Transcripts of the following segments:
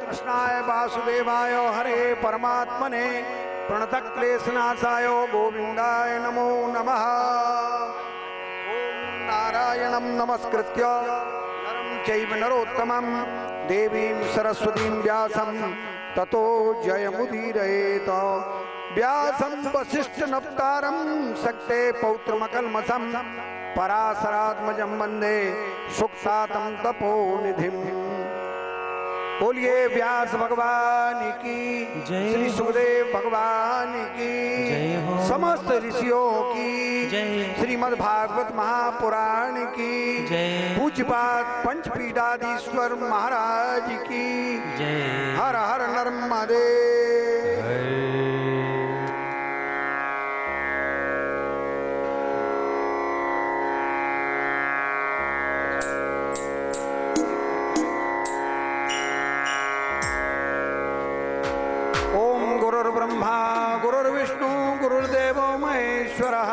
कृष्णाय वासुदेवाय हरे परमात्मने प्रणतक्लेशनाशाय गोविंदाय नमो नमः। ओम नारायणं नमस्कृत्य नरं चैव नरोत्तमं देवीं सरस्वतीं व्यासं ततो जयमुदीरयेत। व्यासं वसिष्ठनप्तारं शक्ते पौत्रमकल्मषं पराशरात्मजं वन्दे सुखसातं तपोनिधिम्। बोलिए व्यास भगवान की जय, श्री सुखदेव भगवान की जय, समस्त ऋषियों की जय, श्रीमद् भागवत महापुराण की जय, पूज्यपाद पंचपीठाधीश्वर महाराज की जय। हर हर नर्मदे। ब्रह्मा गुरुर्विष्णु गुरुर्देवो महेश्वरः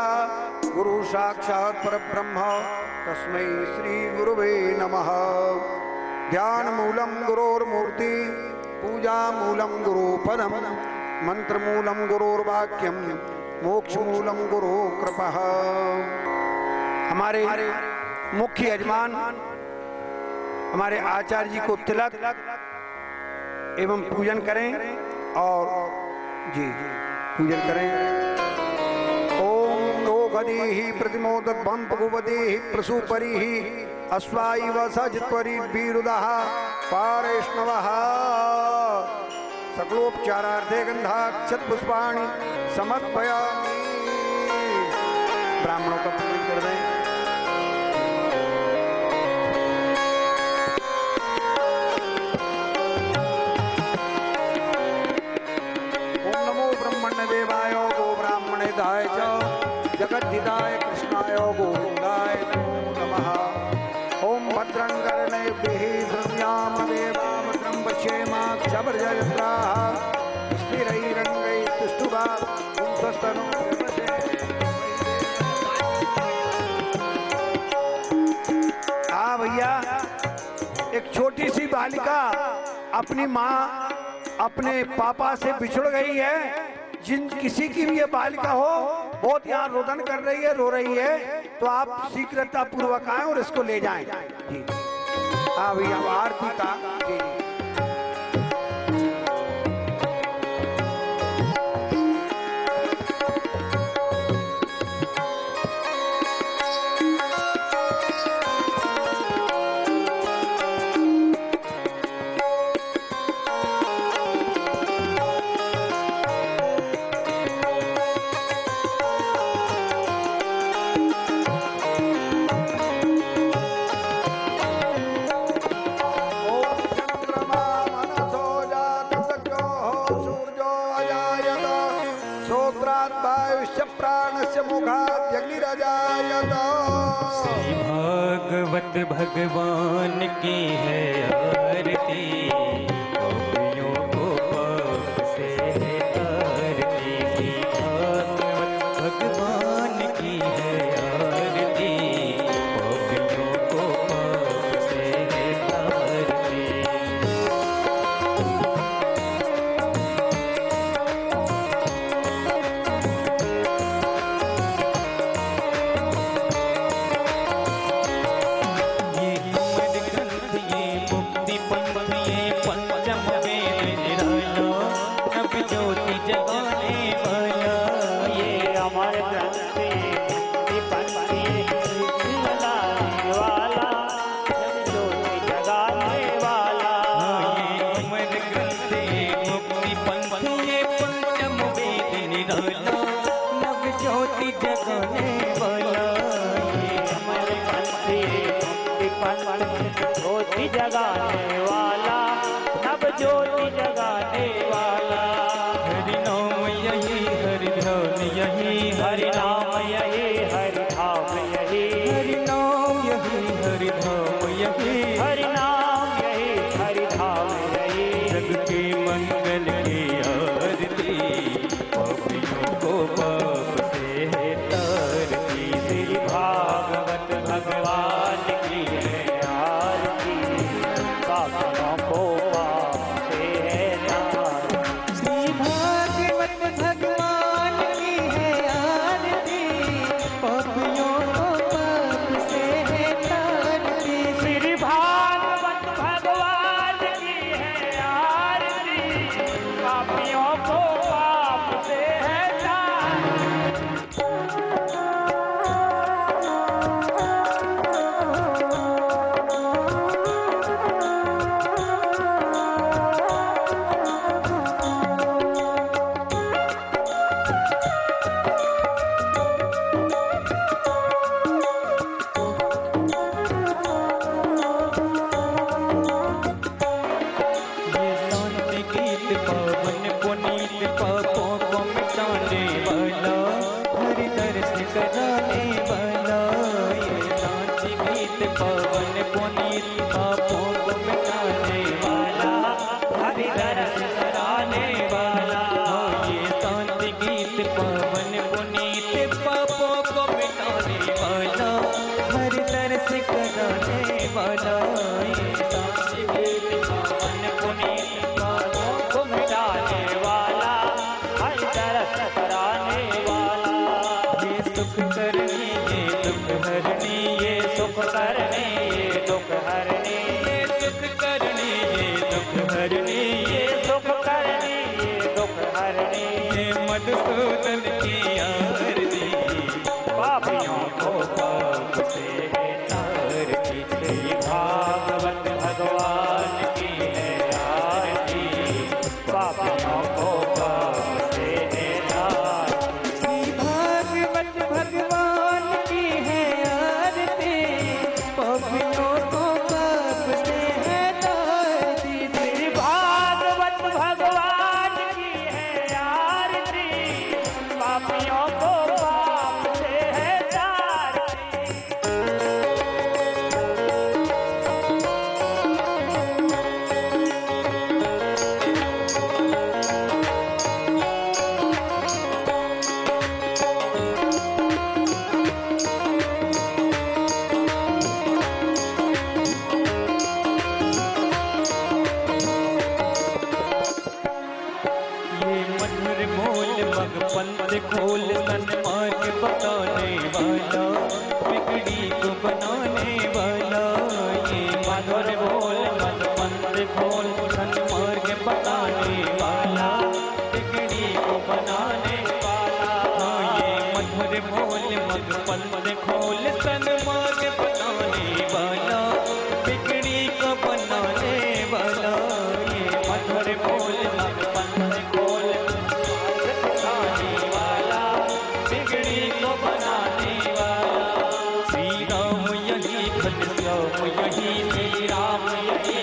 गुरु साक्षात् परब्रह्म तस्मै श्री गुरुवे नमः। ध्यान मूलम गुरोर्मूर्ति पूजा मूलम गुरुपदम मंत्र मूलम गुरोर्वाक्यम मोक्ष मूलम गुरु कृपा। हमारे मुख्य यजमान हमारे आचार्य जी को तिलक एवं पूजन करें और जी पूजन करें। ओम नो गदी प्रतिमोदत बम पगुवती प्रसूपरी अश्वाई वसजित्वरी वीरुदः पारेष्णवः सकलोपचारार्थे गंधाक्षत पुष्पाणि समर्पयामि। ब्राह्मणों का पूजन कर दें। देवाय गो ब्राह्मणेदाय च जगद्धिताय कृष्णाय गोविंदाय नमो नमः। ओम भद्रं कर्णेभिः शृणुयाम देवा भद्रं पश्येमाक्षभर्जयत्राः स्थिरैरङ्गैस्तुष्टुभा पुंसस्तनुं प्रवसे। हाँ भैया, एक छोटी सी बालिका अपनी माँ अपने पापा से बिछुड़ गई है। जिन किसी की भी ये बालिका हो बहुत यहाँ रोदन कर रही है, रो रही है, तो आप शीघ्रता पूर्वक आए और इसको ले जाएं। जी हाँ भैया, आरती का जी। श्री भागवत भगवान की है आरती, गोपियों को पाप से है तारती। श्री भागवत भगवान की है आरती, गोपियों को पाप से है तारती। ज्योति जगाने वाला, नव ज्योति जगाने वाला। हरि नाम यही हरि ध्यान यही, हरि नाम यही हरि धाम यही, हरि नाम यही हरि धाम यही, हरि नाम यही हरि धाम यही। जग के मंगल की आरती, पापियों को पाप से है तारती। श्री भागवत भगवान की है आरती, पापियों को पाप से हरणी ये सुख करनी ये दुख हरनी ये मधुसूदन की आरती पापियों को पाप से है तारती ये भागवत भगवान की है आरती पापियों को पाप से है तारती भागवत भगवान की है आरती पापियों को पाप से है तारती श्री भागवत भगवान की है आरती पापियों को पाप से है तारती ये मधुर बोल मग पंथ खोल सन्मार्ग बताने वाला बिगड़ी को बनाने वाला ये मधुर बोल मग पंथ खोल सन्मार्ग बताने वाला बिगड़ी को बनाने वाला ये मधुर बोल मग पंथ खोल सन्मार्ग बताने वाला बिगड़ी को बनाने वाला ये मधुर बोल मग पंथ खोल बनाने वाला बिगड़ी को बनाने वाला श्री राम यही घनश्याम यही श्री राम यही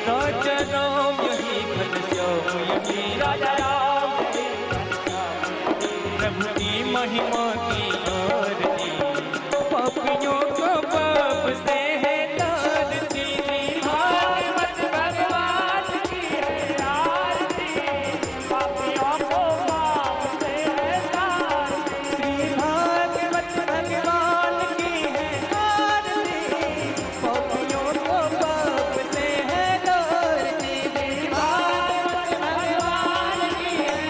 राजा राम यही घनश्याम यही राजा राम प्रभु की महिमा की आरती पापियों को पाप से है तारती भागवत भगवान की है आरती पापियों को पाप से है तारती भागवत भगवान की है आरती पापियों को पाप से है तारती भागवत भगवान की है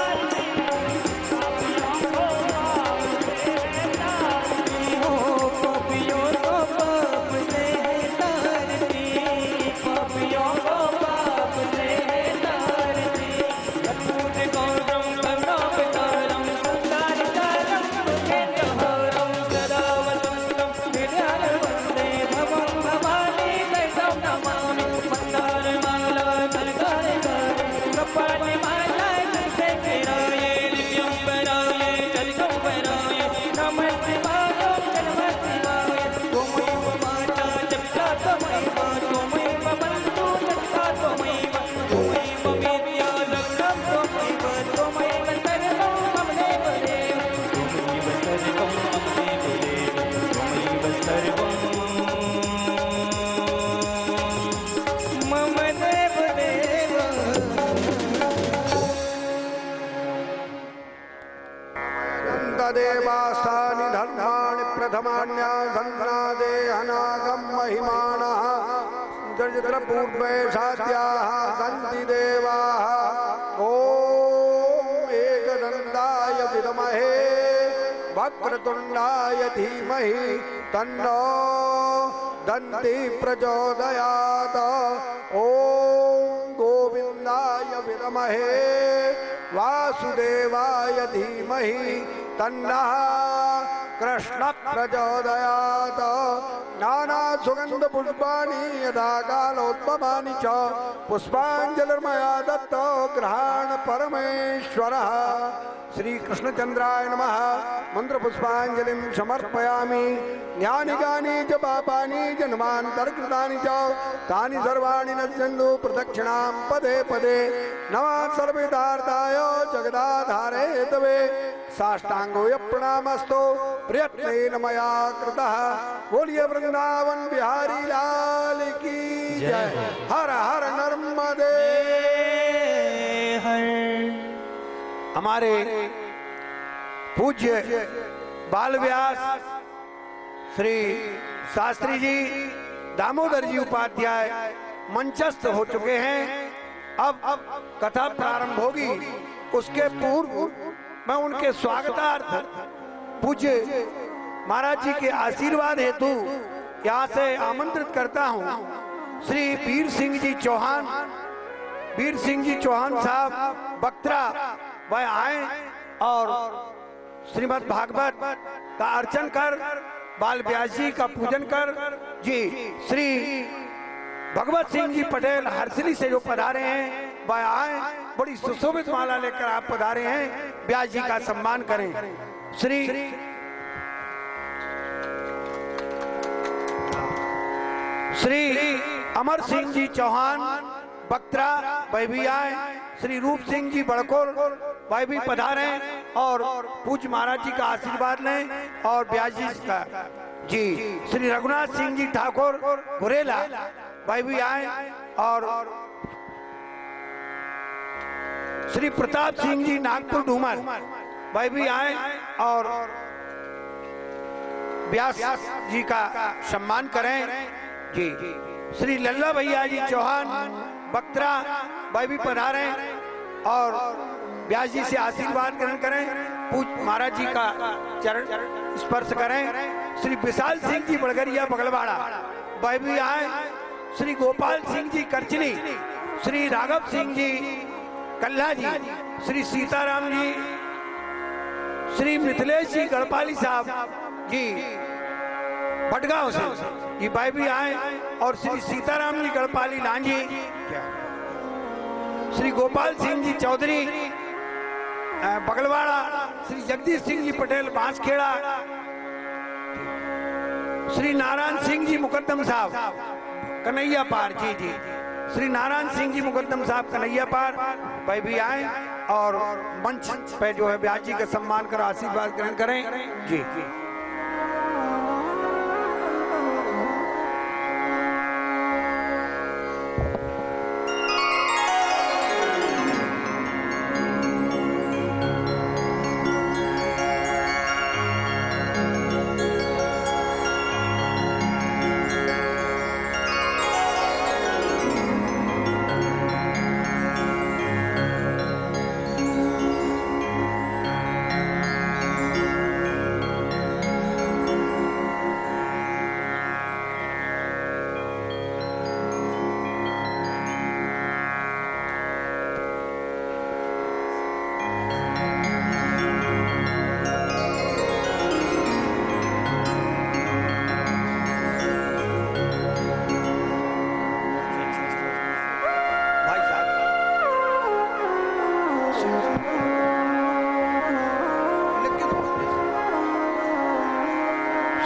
आरती पापियों को पाप से है तारती हो पापियों को पाप से है तारती पापियों को पाप से है तारती कपूर गौरम करुणावतारम सुंदरतरम मुखेन्द्रहारम सदा वसंतम हृदय वन्दे भवं भवानी दैवं नमामि मन्दारमाला कनकालकारे कपालिमाला तुलसे केराये दिव्यंबराये जलकंबराये नमः शिवाय नमः शिवाय त्वमेव माता जपिता त्वमेव त्वमेव बन्धु जपिता त्वमेव त्वमेव विद्या लक्ष्यं त्वमेव त्वमेव सर्वं मम देव देव त्वमेव सर्वं मम देव देव त्वमेव सर्वं मम देव देव देवास्तानि धर्माणि प्रथमान्या सन्नादे अनागम महिमानः जत्र पूर्वे साध्याः सन्ति देवाः ॐ एकदन्ताय विद्महे वक्रतुण्डाय धीमहि तन्नो दन्ति प्रचोदयात् ॐ गोविन्दाय विद्महे वासुदेवाय धीमहि तन्नः कृष्ण प्रचोदयात् नाना सुगंध पुष्पाणि यदा कालोद्भवानि च पुष्पाञ्जलिर्मया दत्तो गृहाण परमेश्वरः श्री कृष्णचंद्राय नमः मंत्र पुष्पांजलिं समर्पयामि ज्ञानिकानि च पापानि जन्मान्तरकृतानि च तानि सर्वाणि नश्यन्तु प्रदक्षिणां पदे पदे नमः सर्वविदार्थाय जगदाधारे तवे साष्टांगो प्रणामस्तु प्रयत्नेन मया कृतः बोलिए वृंदावन बिहारी लाल की जय हर हर नर्मदे हर हमारे पूज्य बाल व्यास श्री शास्त्री जी दामोदर जी उपाध्याय मंचस्थ हो चुके हैं। अब कथा प्रारंभ होगी। उसके पूर्व मैं उनके स्वागतार्थ पूज्य महाराज जी के आशीर्वाद हेतु यहाँ से आमंत्रित करता हूँ श्री वीर सिंह जी चौहान, वीर सिंह जी चौहान साहब बक्तरा वह आए और श्रीमद् भागवत का अर्चन कर, बाल व्यास जी का पूजन कर जी। श्री भगवत सिंह जी पटेल हरसिली से जो पधारे हैं वह आए, बड़ी सुशोभित माला लेकर आप पधारे हैं, व्यास जी का सम्मान करें। श्री अमर सिंह जी चौहान बक्तरा वह भी आए, श्री रूप सिंह जी बड़कोल वह भी पधारे और पूज्य महाराज जी का आशीर्वाद लें और व्यास जी का जी। श्री रघुनाथ सिंह जी ठाकुर घुरेला वह भी आए और श्री प्रताप सिंह जी नागपुर डूमर वह भी आए और व्यास जी का सम्मान करें जी। श्री लल्ला भैया जी चौहान बक्तरा वह भी पधारे और व्यास जी से आशीर्वाद ग्रहण करें, पूज्य महाराज जी का चरण स्पर्श करें। श्री विशाल सिंह जी बड़गरिया बगलवाड़ा वह भी आए, श्री गोपाल सिंह जी करचनी, श्री राघव सिंह जी कल्ला जी, श्री सीताराम जी, श्री मिथिलेश जी गढ़पाली साहब जी भटगांव से ये भाई भी आए और श्री सीताराम जी गढ़पाली लांजी, श्री गोपाल सिंह जी चौधरी बगलवाड़ा, श्री जगदीश सिंह जी पटेल बांसखेड़ा, श्री नारायण सिंह जी मुकद्दम साहब कन्हैया पार जी जी, श्री नारायण सिंह जी मुकद्दम साहब कन्हैया पार भाई भी आए और मंच पे जो है व्यास जी का सम्मान कर आशीर्वाद ग्रहण करें जी।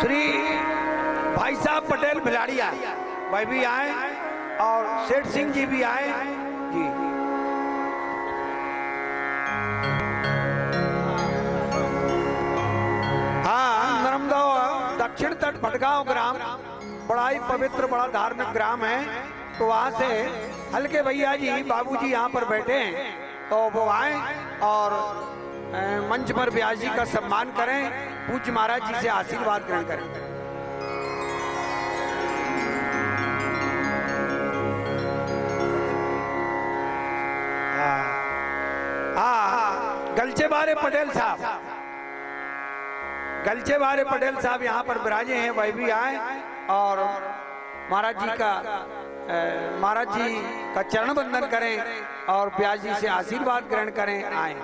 श्री भाई साहब पटेल भिलाड़िया भाई भी आए और सेठ सिंह जी भी आए जी। हाँ, नर्मदा दक्षिण तट भटगांव ग्राम बड़ा ही पवित्र बड़ा धार्मिक ग्राम है, तो वहां से हल्के भैया जी बाबूजी यहाँ पर बैठे हैं, तो वो आए और मंच पर व्यास जी का सम्मान करें, पूज्य महाराज जी से आशीर्वाद ग्रहण करें। गलचे बारे पटेल साहब, गलचे बारे पटेल साहब यहाँ पर विराजे हैं, वह भी आए और महाराज जी का चरण बंदन करें और व्यास जी से आशीर्वाद ग्रहण करें। आए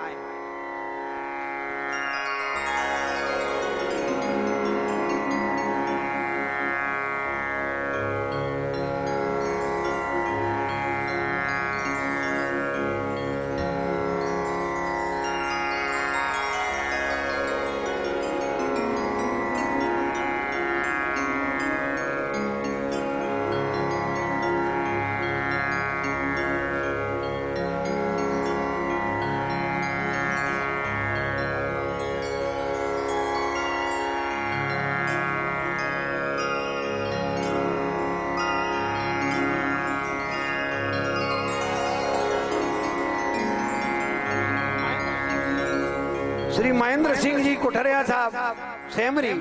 श्री महेंद्र सिंह जी कुठरिया साहब सेमरी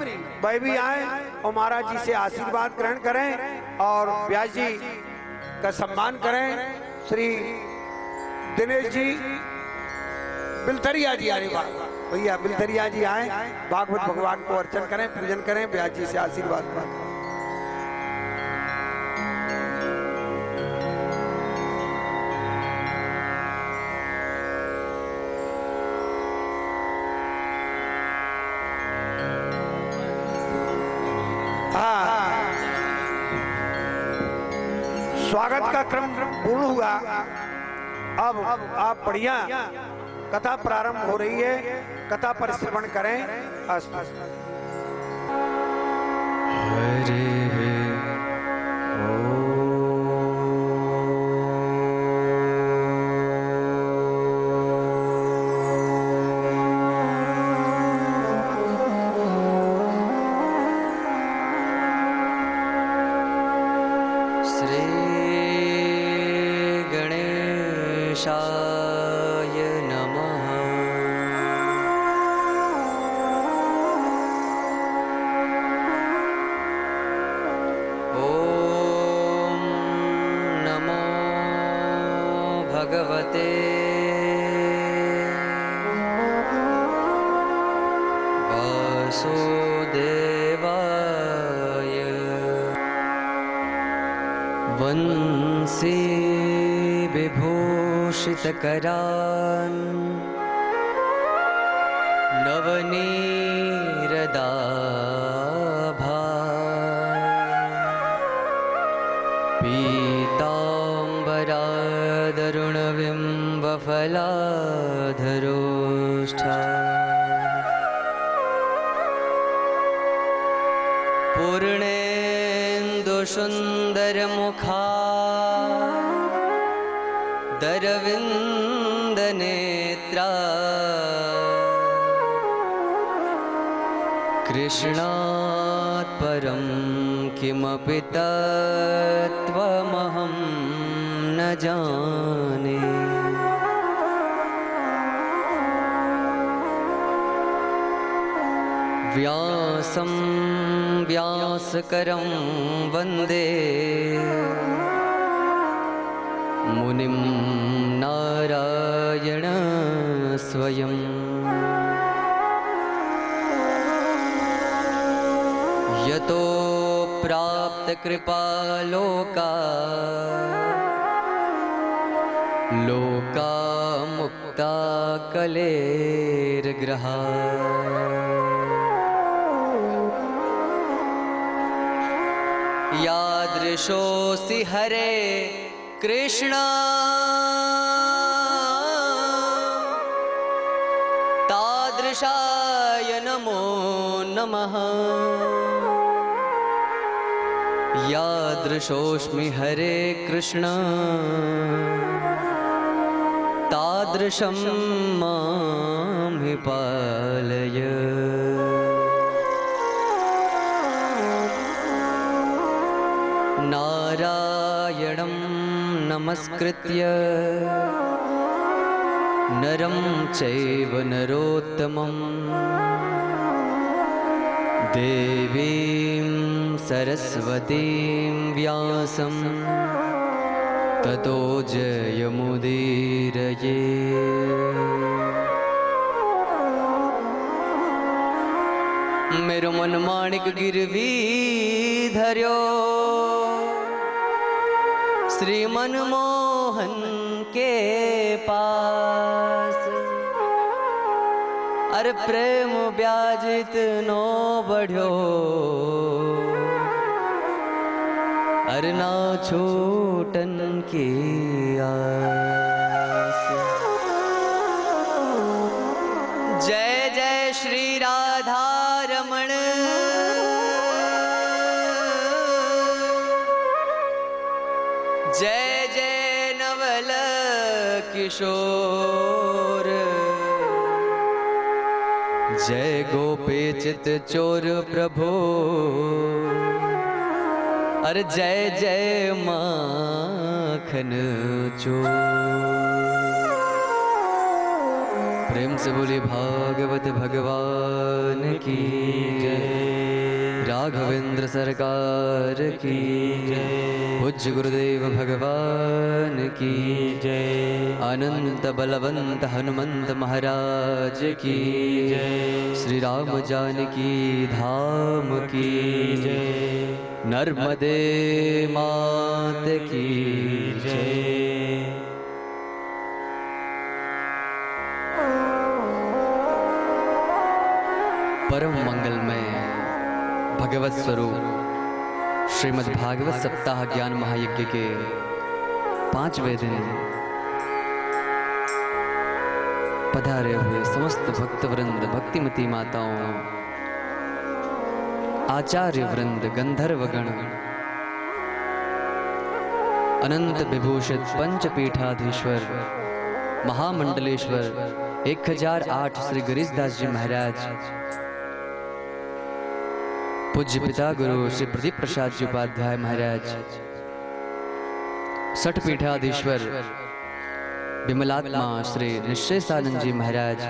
वह भी आए और महाराज जी से आशीर्वाद ग्रहण करें और व्यास जी का सम्मान करें। श्री दिनेश जी बिलथरिया जी, अरे वाह भैया बिलथरिया जी आए, भागवत भगवान को अर्चन करें, पूजन करें, व्यास जी से आशीर्वाद ग्रहण करें। स्वागत का क्रम पूर्ण हुआ। अब आप बढ़िया कथा प्रारंभ हो रही है, कथा पर श्रवण करें। अस्तु। हरे गणेशाय नमः। ॐ नमो भगवते वासुदेवाय। वंशी विभूषितकरान् नवनीरदाभान् पीताम्बरादरुणबिम्बफलाधरोष्ठा पूर्णेन्दुसुन्दरमुखा दरविन्दनेत्रा कृष्णात् परं किमपि तत्त्वमहं न जाने। व्यासं व्यासकरं वन्दे मुनिं नारायण स्वयं। यतो प्राप्तकृपालोका लोकामुक्ता कलेर्ग्रहा। यादृशोऽसि हरे कृष्णा तादृशाय नमो नमः। यादृशोऽस्मि हरे कृष्णा तादृशं मां हि पालय। नारायणं नमस्कृत्य नरं चैव नरोत्तमं देवीं सरस्वतीं व्यासं ततो जयमुदीरये। मेरो मन माणिक गिरवी धर्यो श्री मनमोहन के पास। अरे प्रेम ब्याजित नो बढ़्यो अरे ना छूटन की आस। जय जय श्री राधा रमण जय जय नवल किशोर। जय गोपीचित चोर प्रभु अरे जय जय माखन चोर। प्रेम से बोली भागवत भगवान की जय। राघवेंद्र सरकार की जय। पूज्य गुरुदेव भगवान की जय। अनंत बलवंत हनुमंत महाराज की जय। श्री राम जानकी धाम की जय। नर्मदे मात की जय। परम मंगलमय भगवत स्वरूप श्रीमद् भागवत सप्ताह ज्ञान महायज्ञ के 5वें दिन पधारे हुए समस्त भक्तवृंद, भक्तिमती माताओं, आचार्य वृंद, गंधर्वगण, अनंत विभूषित पंचपीठाधीश्वर, महामंडलेश्वर 1008 श्री गिरीशदास जी महाराज, पूज्य पिता गुरु श्री प्रदीप प्रसाद जी उपाध्याय महाराज, सठ पीठाधीश्वर विमलात्मा श्री निश्चयसानंद जी महाराज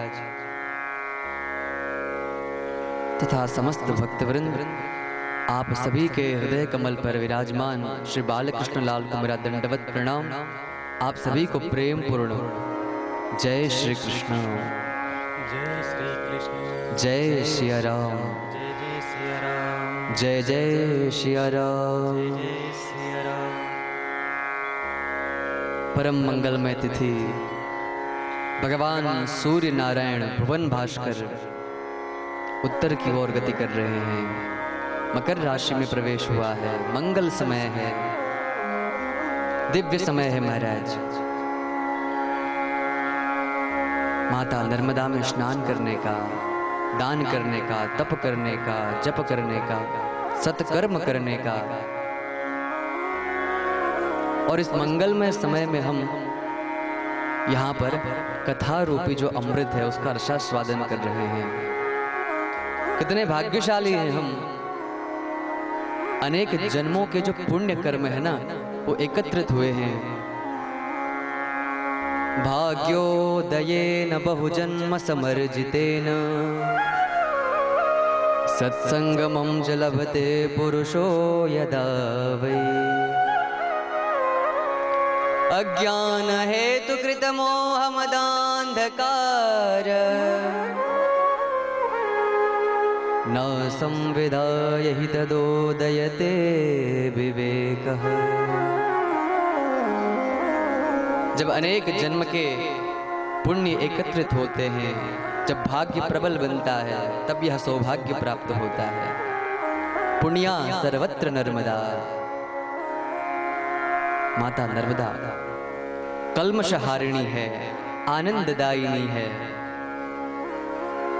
तथा समस्त भक्तवृंद, आप सभी के हृदय कमल पर विराजमान श्री बालकृष्ण लाल को मेरा दंडवत प्रणाम। आप सभी को प्रेम पूर्ण जय श्री कृष्ण, जय श्री कृष्ण, जय सिया राम, जय जय सिया राम, जय जय सिया राम। जय सिया राम। परम मंगलमय तिथि भगवान सूर्य नारायण भुवन भास्कर उत्तर की ओर गति कर रहे हैं। मकर राशि में प्रवेश हुआ है, मंगल समय है, दिव्य समय है महाराज। माता नर्मदा में स्नान करने का, दान करने का, तप करने का, जप करने का, सत्कर्म करने का, और इस मंगलमय समय में हम यहाँ पर कथा रूपी जो अमृत है उसका रसास्वादन कर रहे हैं। कितने भाग्यशाली हैं हम। अनेक जन्मों के जो पुण्य कर्म है ना वो एकत्रित हुए हैं। भाग्योदयेन बहुजन्म समर्जितेन सत्संगमं च लभते पुरुषो यदा वै। अज्ञान हेतु कृत मोहमदान्धकार न संविधाय हि तदोदयते विवेकः। जब अनेक जन्म के पुण्य एकत्रित होते हैं, जब भाग्य प्रबल बनता है, तब यह सौभाग्य प्राप्त होता है। पुण्या सर्वत्र नर्मदा। माता नर्मदा कल्मषहारिणी है, आनंददायिनी है।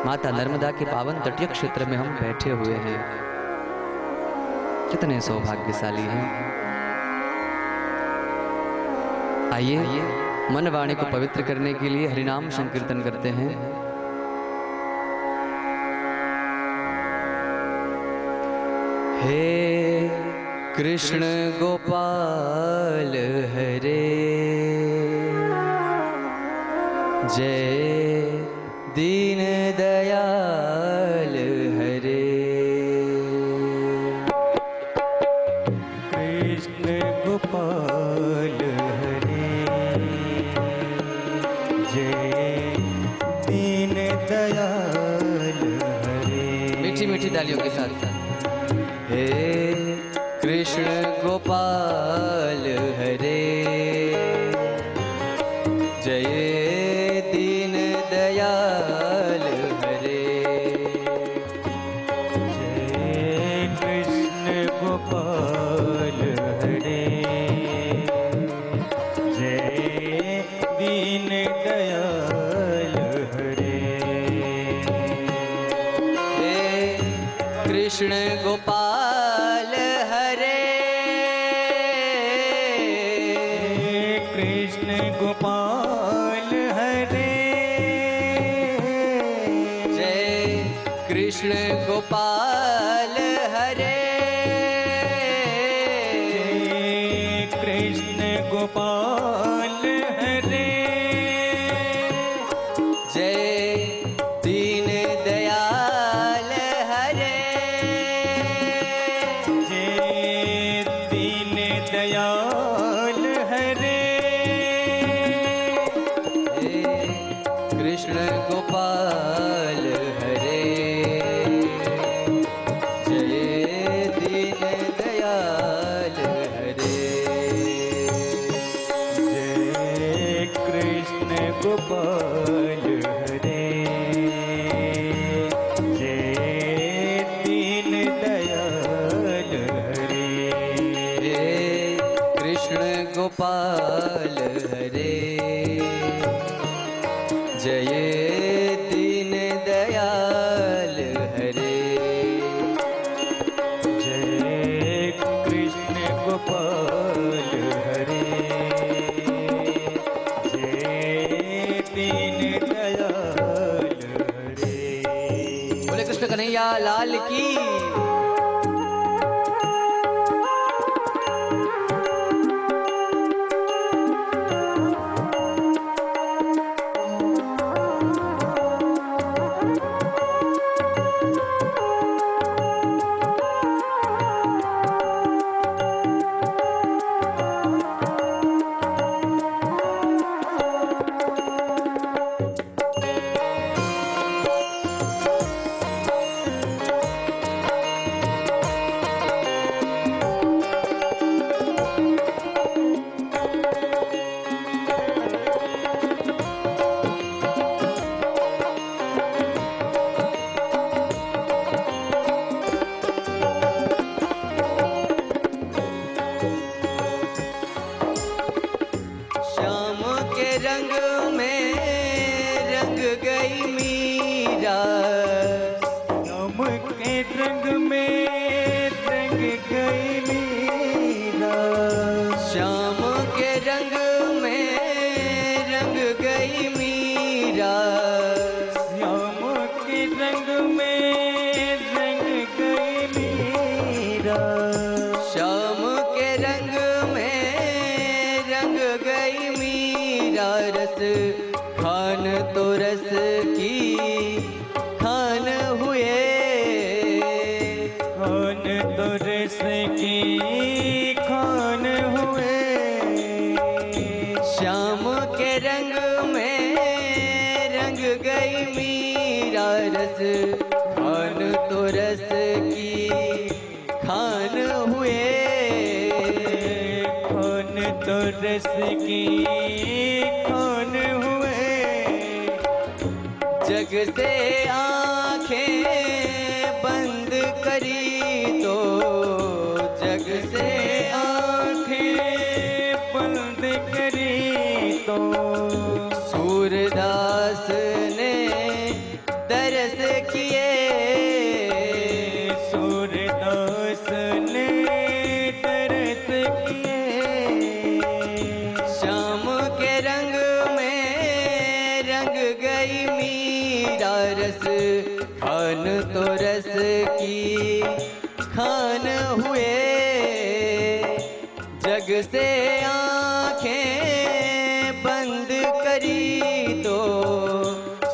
माता नर्मदा के पावन तटीय क्षेत्र में हम बैठे हुए हैं। कितने सौभाग्यशाली हैं। आइए मन वाणी को पवित्र करने के लिए हरिनाम संकीर्तन करते हैं। हे कृष्ण गोपाल हरे, जय दीन दयाल हरे। कृष्ण गोपाल हरे, जय दीन दयाल हरे। मीठी मीठी तालियों के साथ। हे कृष्ण गोपाल हरे, जय दीन दयाल हरे। जय कृष्ण गोपाल हरे, जय दीन दयाल हरे। हे कृष्ण गोपाल हरे, कृष्ण गोपाल हरे, जय कृष्ण गोपाल हरे। जय कृष्ण गोपाल हरे, जय दीन दयाल हरे। जय दीन दयाल हरे। हे कृष्ण गोपाल हरे, कन्हैया लाल की। श्याम के रंग में रंग गई मीरा, श्याम के रंग में रंग गई मीरा, श्याम के रंग में रंग गई मीरा, श्याम के रंग में रंग गई मीरा, श्याम के रंग में रंग गई मीरा। रस खान तो रस की खान हुए, खान तो रस की खान हुए, श्याम के रंग में रंग गई मीरा। रस खान तो रस की खान हुए, खान तो रस की खान हुए, जग से आंखें बंद करी तो, जग से आंखें बंद करी तो, सूरदास ने दरस किए, सूरदास ने तरस किए, श्याम के रंग में रंग गई मीरा। रस खान तो रस की खान हुए, जग से आंखें बंद करी तो,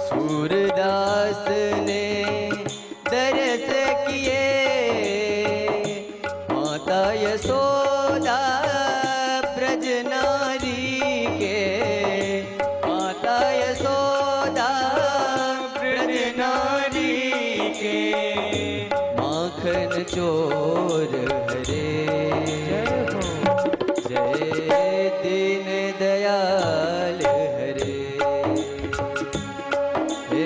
सूरदास ने दरस किए। माता यशोदा ब्रज नारी के, माता यशोदा ब्रज नारी के, माखन चोर हरे, जय दीन दयाल हरे, हे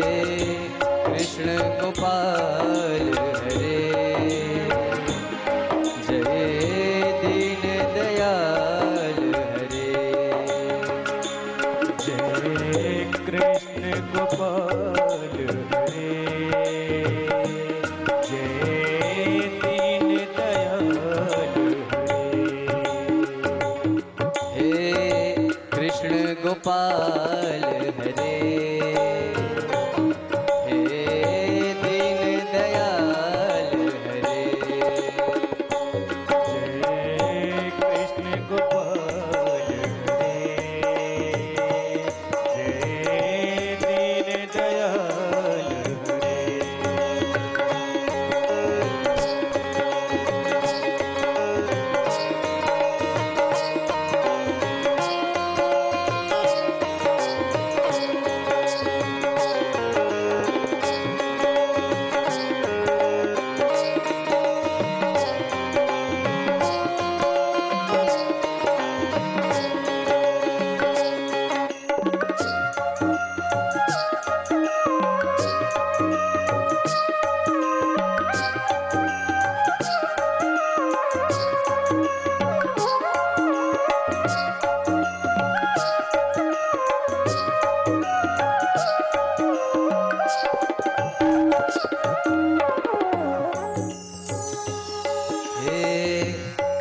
कृष्ण गोपाल हरे, जय दीन दयाल हरे, जय कृष्ण गोपाल हरे, जय दीन दयाल हरे, हे कृष्ण गोपाल हरे, हे दीन दयाल हरे, जय कृष्ण गोपाल हरे, जय दीन दयाल हरे।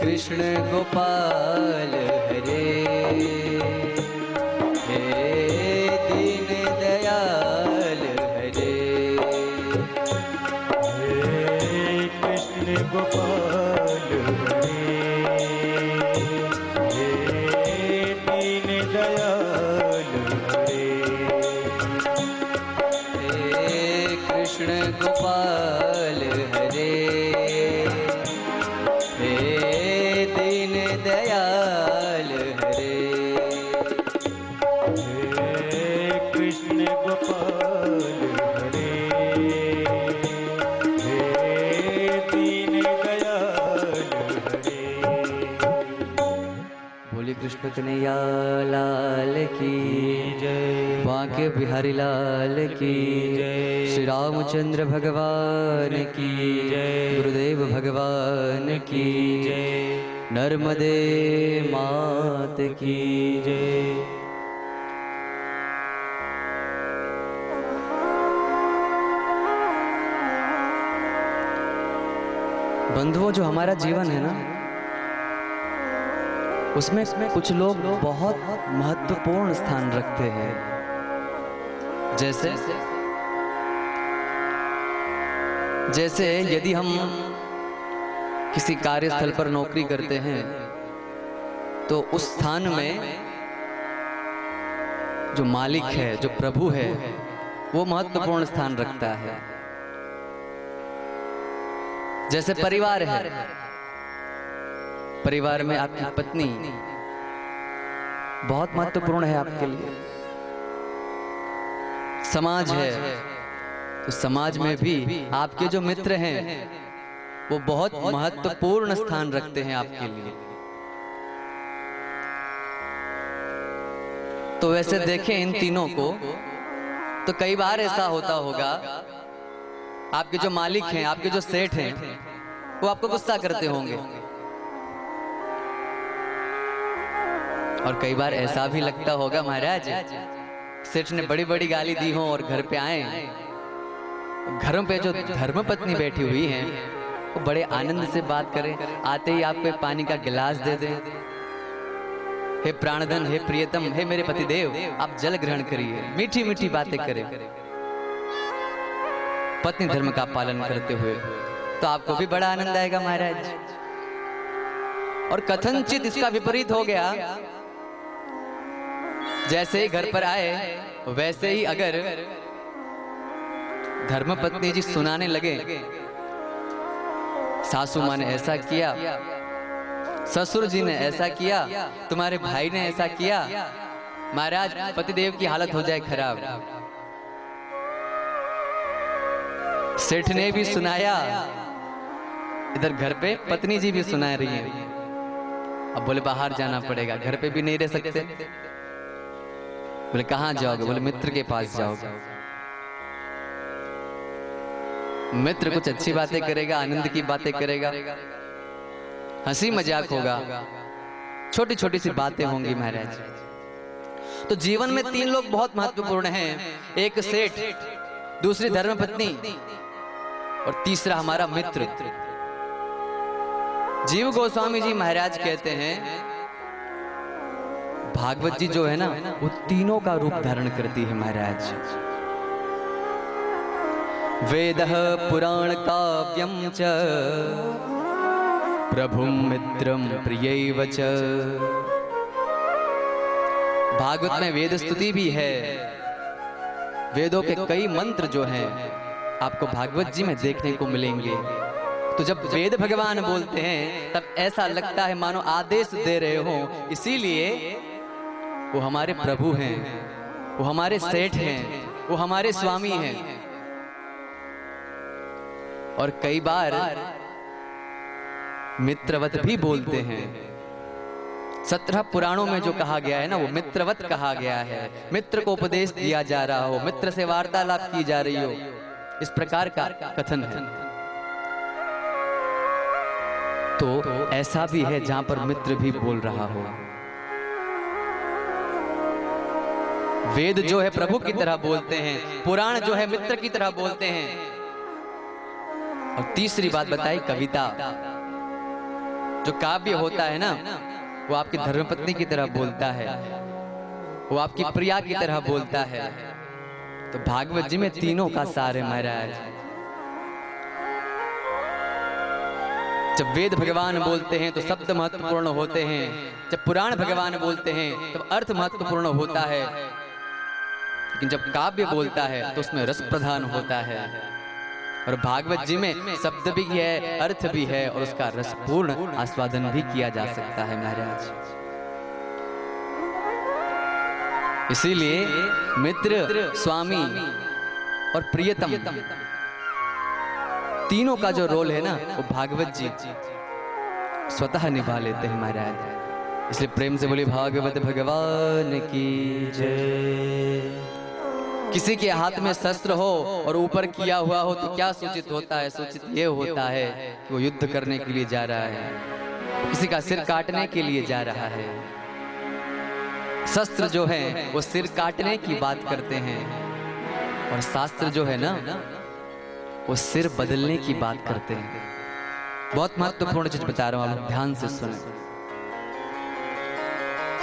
कृष्ण गोपाल हरे, हे दीन दयाल हरे, हे दयाल हरे। हे कृष्ण गोपाल हरे, हे दीन दयाल हरे। हे कृष्ण गोपाल हरे, हे दीन दयाल हरे। बोले कृष्ण कन्हैया लाल की जय। बांके बिहारी लाल की जय। श्री रामचंद्र भगवान की जय। गुरुदेव भगवान की जय। नर्मदे मात की जय। बंधुओं, जो हमारा जीवन है ना, उसमें कुछ लोग बहुत महत्वपूर्ण स्थान रखते हैं। जैसे यदि हम किसी कार्यस्थल पर नौकरी करते हैं तो उस स्थान में जो मालिक है, जो प्रभु है, वो महत्वपूर्ण स्थान रखता है। जैसे परिवार है, परिवार में आपकी पत्नी बहुत महत्वपूर्ण है आपके लिए। समाज है, तो समाज में भी आपके जो मित्र हैं वो बहुत महत्वपूर्ण स्थान रखते हैं आपके लिए। तो वैसे देखें इन तीनों को, तो कई बार ऐसा होता होगा आपके जो मालिक हैं, आपके जो सेठ हैं, वो आपको गुस्सा करते होंगे। और कई बार ऐसा भी लगता होगा महाराज, सेठ ने बड़ी बड़ी गाली दी हो और घर पे आए, घरों पे जो धर्मपत्नी बैठी हुई हैं वो बड़े आनंद से बात करें, आते ही आपको एक पानी का गिलास दे दें, हे प्राणधन, हे प्रियतम, हे मेरे पतिदेव, आप जल ग्रहण करिए, मीठी मीठी बातें करें पत्नी धर्म का पालन करते हुए, तो आपको भी बड़ा आनंद आएगा महाराज। और कथनचित इसका विपरीत हो गया, जैसे ही घर पर आए वैसे ही अगर धर्मपत्नी जी सुनाने लगे, सासू माँ ने ऐसा किया, ससुर जी ने ऐसा किया, तुम्हारे भाई ने ऐसा किया, महाराज पतिदेव की हालत हो जाए खराब। सेठ ने भी सुनाया, इधर घर पे पत्नी जी भी सुना रही है। अब बोले बाहर जाना पड़ेगा, घर पे भी नहीं रह सकते। बोले कहाँ जाओगे? बोले मित्र के पास जाओगे। मित्र कुछ अच्छी बातें करेगा, आनंद की बातें करेगा, हंसी मजाक होगा, छोटी छोटी सी बातें होंगी महाराज। तो जीवन में तीन लोग बहुत महत्वपूर्ण हैं, एक सेठ, दूसरी धर्मपत्नी और तीसरा हमारा मित्र। जीव गोस्वामी जी महाराज कहते हैं, भागवत जी जो है ना, वो तीनों का रूप धारण करती है महाराज। वेदः पुराण काव्यम च प्रभुं मित्रं प्रियैव च। भागवत में वेद स्तुति भी है, वेदों के कई मंत्र जो हैं आपको भागवत जी में देखने को मिलेंगे। तो जब वेद भगवान बोलते हैं तब ऐसा लगता है मानो आदेश दे रहे हो, इसीलिए वो हमारे प्रभु हैं, वो हमारे सेठ हैं, वो हमारे स्वामी हैं। और कई बार मित्रवत भी बोलते हैं। 17 पुराणों में जो कहा गया है ना, वो मित्रवत कहा गया है। मित्र को उपदेश दिया जा रहा हो, मित्र से वार्तालाप की जा रही हो, इस प्रकार का कथन है। तो ऐसा भी है जहां पर मित्र भी बोल रहा हो। वेद जो है प्रभु की तरह बोलते हैं, पुराण जो है मित्र की तरह बोलते हैं। और तीसरी बात बताई, कविता, जो काव्य होता है ना, वो आपकी धर्मपत्नी की तरह बोलता है, वो आपकी प्रिया की तरह बोलता है। तो भागवत जी में तीनों का सार है महाराज। जब वेद भगवान बोलते हैं तो शब्द महत्वपूर्ण होते हैं, जब पुराण भगवान बोलते हैं तब अर्थ महत्वपूर्ण होता है, लेकिन जब काव्य बोलता है तो उसमें रस प्रधान होता है। और भागवत जी में शब्द भी है, अर्थ भी है, और उसका रसपूर्ण आस्वादन भी किया जा सकता है महाराज। इसीलिए मित्र, स्वामी और प्रियतम तीनों का जो रोल है ना, वो भागवत जी स्वतः निभा लेते हैं महाराज। इसलिए प्रेम से बोले भागवत भगवान की जय। किसी के हाथ में शस्त्र हो और ऊपर किया हुआ हो तो क्या सूचित होता है? सूचित ये होता है कि वो युद्ध करने के लिए जा रहा है, किसी का सिर काटने के लिए जा रहा है। शस्त्र जो है वो सिर काटने की बात करते हैं, और शास्त्र जो है ना वो सिर बदलने की बात करते हैं। बहुत महत्वपूर्ण चीज बता रहा हूं, आप ध्यान से सुने।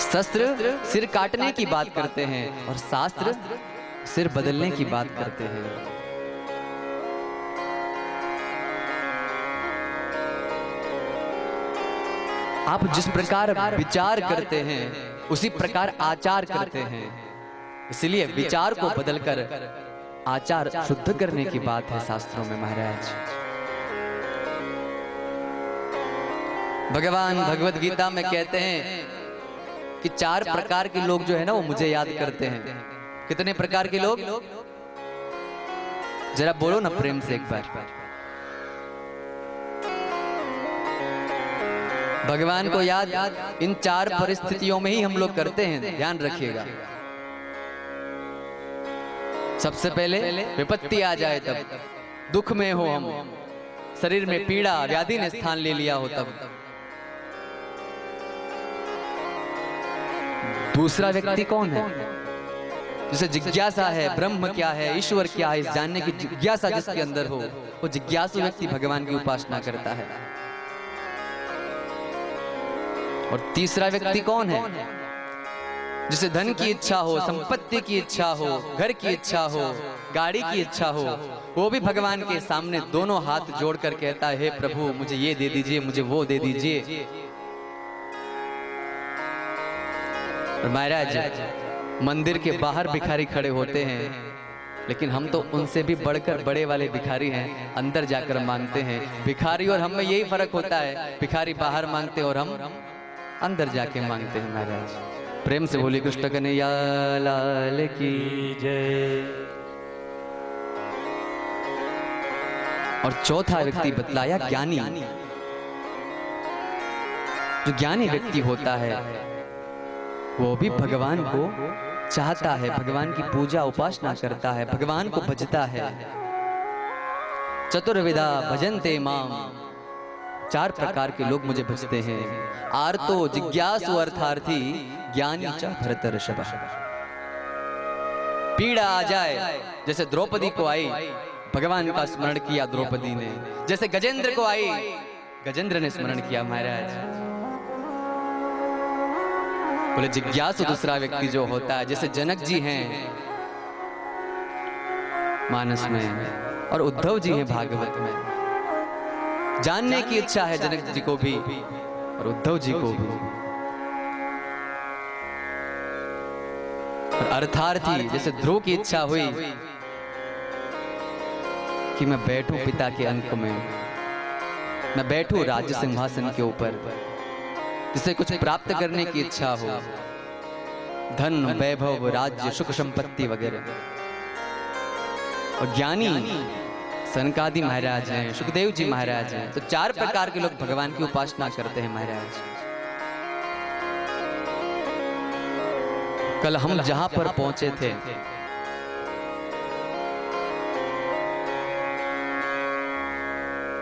शस्त्र सिर काटने की बात करते हैं और शास्त्र सिर बदलने की बात करते हैं। आप जिस प्रकार विचार करते हैं उसी प्रकार आचार करते हैं। इसलिए विचार को बदलकर आचार शुद्ध करने की बात है शास्त्रों में महाराज। भगवान भगवत गीता में कहते हैं कि 4 प्रकार के लोग जो है ना वो मुझे याद करते हैं। कितने प्रकार के लोग? जरा बोलो ना प्रेम से एक बार। भगवान को याद इन 4 परिस्थितियों में ही हम लोग करते हैं, ध्यान रखिएगा। सबसे पहले विपत्ति आ जाए तब, दुख में हो हम, शरीर में पीड़ा व्याधि ने स्थान ले लिया हो तब। दूसरा व्यक्ति कौन है? जिसे जिज्ञासा है ब्रह्म क्या है, ईश्वर क्या है, इस जानने की जिज्ञासा जिसके अंदर हो, वो जिज्ञासु व्यक्ति भगवान की उपासना करता है। और तीसरा व्यक्ति कौन है? जिसे धन की इच्छा हो, संपत्ति की इच्छा हो, घर की इच्छा हो, गाड़ी की इच्छा हो, वो भी भगवान के सामने दोनों हाथ जोड़कर कहता है, हे प्रभु मुझे ये दे दीजिए, मुझे वो दे दीजिए। और महाराज मंदिर के बाहर भिखारी खड़े होते हैं, लेकिन हम तो उनसे भी बढ़कर बड़े वाले भिखारी हैं, अंदर जाकर मांगते हैं। भिखारी और हम में यही फर्क होता है, भिखारी बाहर मांगते और हम अंदर जाके मांगते हैं महाराज। प्रेम से बोली कृष्ण कन्हैया लाल की जय। और चौथा व्यक्ति बतलाया ज्ञानी। जो ज्ञानी व्यक्ति होता है वो भी भगवान को चाहता है, भगवान की पूजा उपासना करता है, भगवान को भजता है। चतुर्विधा भजन्ते माम, 4 प्रकार के लोग मुझे भजते हैं। आर्तो जिज्ञासु अर्थार्थी ज्ञानी च भरतर्षभ। पीड़ा आ जाए, जैसे द्रौपदी को आई, भगवान का स्मरण किया द्रौपदी ने। जैसे गजेंद्र को आई, गजेंद्र ने स्मरण किया महाराज। बोले जिज्ञासु दूसरा व्यक्ति जो होता है, जैसे जनक जी हैं मानस में और उद्धव जी हैं भागवत में। जानने की इच्छा है जनक जी को भी और उद्धव जी को भी। और अर्थार्थी जैसे ध्रुव की इच्छा हुई कि मैं बैठूं पिता के अंक में, मैं बैठूं राज्य सिंहासन के ऊपर, जिसे कुछ प्राप्त करने की इच्छा हो, धन वैभव राज्य सुख संपत्ति वगैरह। और ज्ञानी सनकादि महाराज हैं, सुखदेव जी महाराज हैं। तो 4 प्रकार के लोग भगवान की उपासना करते हैं महाराज। कल हम जहां पर पहुंचे थे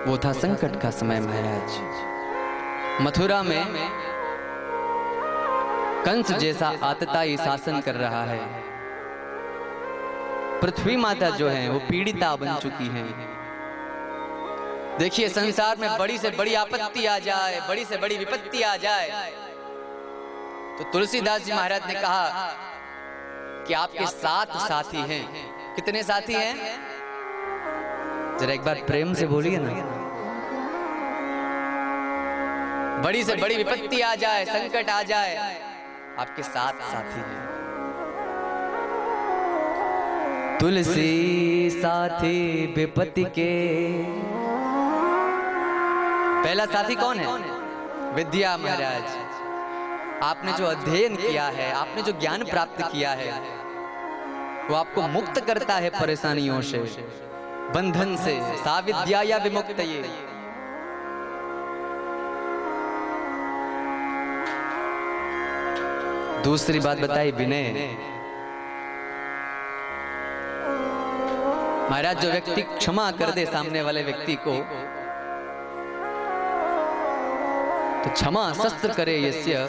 वो था संकट का समय महाराज। मथुरा में कंस जैसा आतताई शासन कर रहा है। पृथ्वी माता जो है वो पीड़िता बन चुकी हैं। देखिए संसार में बड़ी से बड़ी आपत्ति आ जाए, बड़ी से बड़ी विपत्ति आ जाए, तो तुलसीदास जी महाराज ने कहा कि आपके 7 साथी हैं। कितने साथी हैं? जरा एक बार प्रेम से बोलिए ना। बड़ी से बड़ी विपत्ति आ जाए, संकट आ जाए, आपके साथ साथी है। तुलसी साथी विपत्ति के। पहला साथी कौन है? विद्या महाराज। आपने जो अध्ययन किया है, आपने जो ज्ञान प्राप्त किया है, वो आपको मुक्त करता है परेशानियों से, बंधन से। सा विद्या या विमुक्त। ये दूसरी बात बताई विनय। महाराज, जो व्यक्ति क्षमा कर दे सामने वाले व्यक्ति को, तो क्षमा शस्त्र करे यस्य,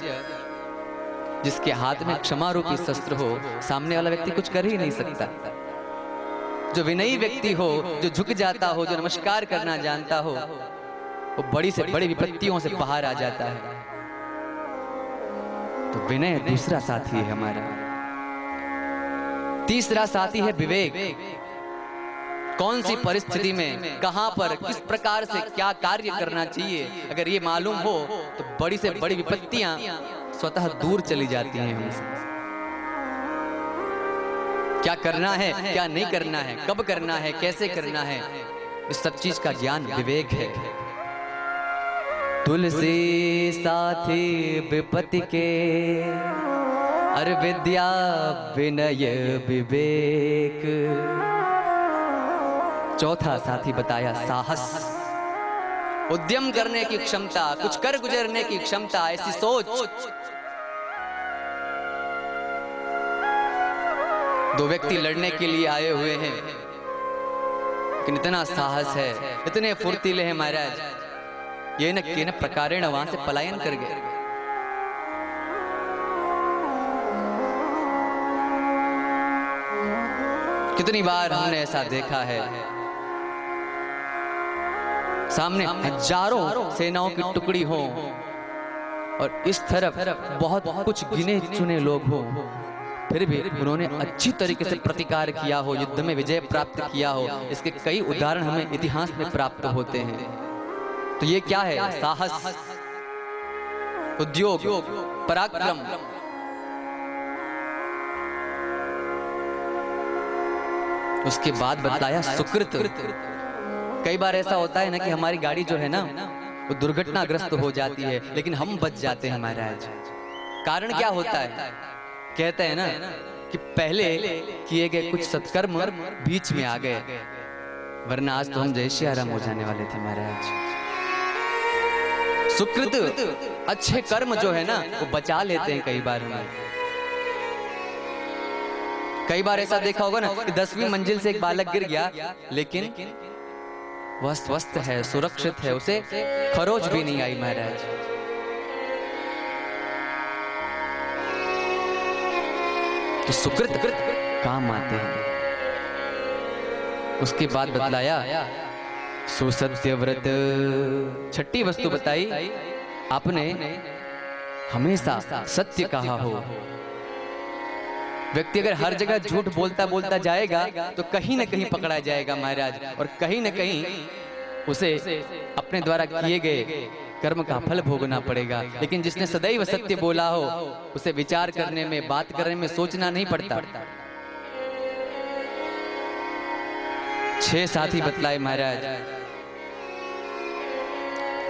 जिसके हाथ में क्षमा रूपी शस्त्र हो, सामने वाला व्यक्ति कुछ कर ही नहीं सकता। जो विनयी व्यक्ति हो, जो झुक जाता हो, जो नमस्कार करना जानता हो, वो बड़ी से बड़ी विपत्तियों से बाहर आ जाता है। तो विनय दूसरा साथी है हमारा। तीसरा साथी है विवेक। कौन सी परिस्थिति में, कहां पर, किस प्रकार से क्या कार्य करना चाहिए, अगर ये मालूम हो तो बड़ी से बड़ी विपत्तियां स्वतः दूर चली जाती हैं हमसे। क्या करना है, क्या नहीं करना है, कब करना है, कैसे करना है, इस सब चीज का ज्ञान विवेक है। तुलसी साथी विपत्ति के, अर विद्या विनय विवेक। चौथा साथी बताया साहस, उद्यम करने की क्षमता, कुछ कर गुजरने की क्षमता, ऐसी सोच। दो व्यक्ति लड़ने के लिए आए हुए हैं, लेकिन इतना साहस है, इतने फुर्तीले हैं महाराज, ये न प्रकारेण वहां से पलायन कर गए। कितनी बार हमने ऐसा देखा है, सामने हजारों सेनाओं की टुकड़ी हो और इस तरफ बहुत कुछ गिने चुने लोग हो, फिर भी उन्होंने अच्छी तरीके से प्रतिकार किया हो, युद्ध में विजय प्राप्त किया हो। इसके कई उदाहरण हमें इतिहास में प्राप्त होते हैं। तो ये क्या है? साहस, उद्योग, पराक्रम। उसके बाद बताया सुकृत। कई बार ऐसा होता है ना कि हमारी गाड़ी जो है ना, वो दुर्घटनाग्रस्त हो जाती है, लेकिन हम बच जाते हैं महाराज। कारण क्या होता है? कहते हैं ना कि पहले किए गए कुछ सत्कर्म बीच में आ गए, वरना आज तो हम जय श्री राम हो जाने वाले थे महाराज। सुकृत, अच्छे कर्म जो है ना, वो बचा लेते हैं कई बार हमें। कई बार ऐसा देखा होगा ना कि 10वीं मंजिल से एक बालक गिर गया, लेकिन वह स्वस्थ है, सुरक्षित है, उसे खरोच भी नहीं आई महाराज। तो सुकृत काम आते हैं। उसके बाद बतलाया सुसत्य व्रत। छठी वस्तु बताई, आपने हमेशा सत्य कहा हो। व्यक्ति अगर हर जगह झूठ बोलता बोलता जाएगा तो कहीं ना कहीं पकड़ा जाएगा महाराज, और कहीं ना कहीं उसे अपने द्वारा किए गए कर्म का फल भोगना पड़ेगा। लेकिन जिसने सदैव सत्य बोला हो, उसे विचार करने में, बात करने में सोचना नहीं पड़ता। 6 साथी बतलाए महाराज,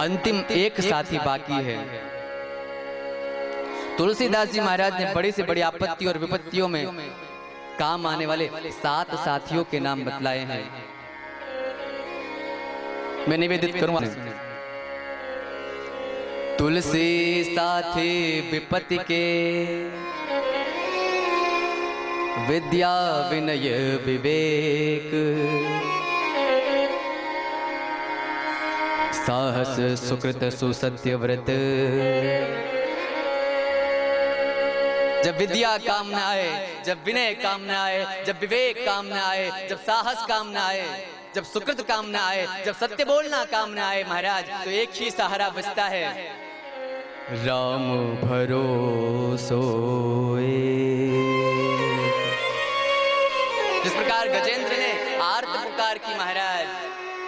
अंतिम एक साथी बाकी है। तुलसीदास जी महाराज ने बड़ी से बड़ी आपत्ति और विपत्तियों में काम आने वाले 7 साथियों के नाम बतलाए हैं। मैं निवेदित करूंगा। तुलसी साथी विपत्ति के, विद्या विनय विवेक, साहस सुकृत सुसत्य व्रत। जब विद्या काम न आए, जब विनय काम न आए, जब विवेक काम न आए, जब साहस काम न आए, जब सुकृत काम न आए, जब सत्य बोलना काम न आए महाराज, तो एक ही सहारा बचता है, राम भरोसोए। जिस प्रकार गजेंद्र ने आर्त पुकार की महाराज,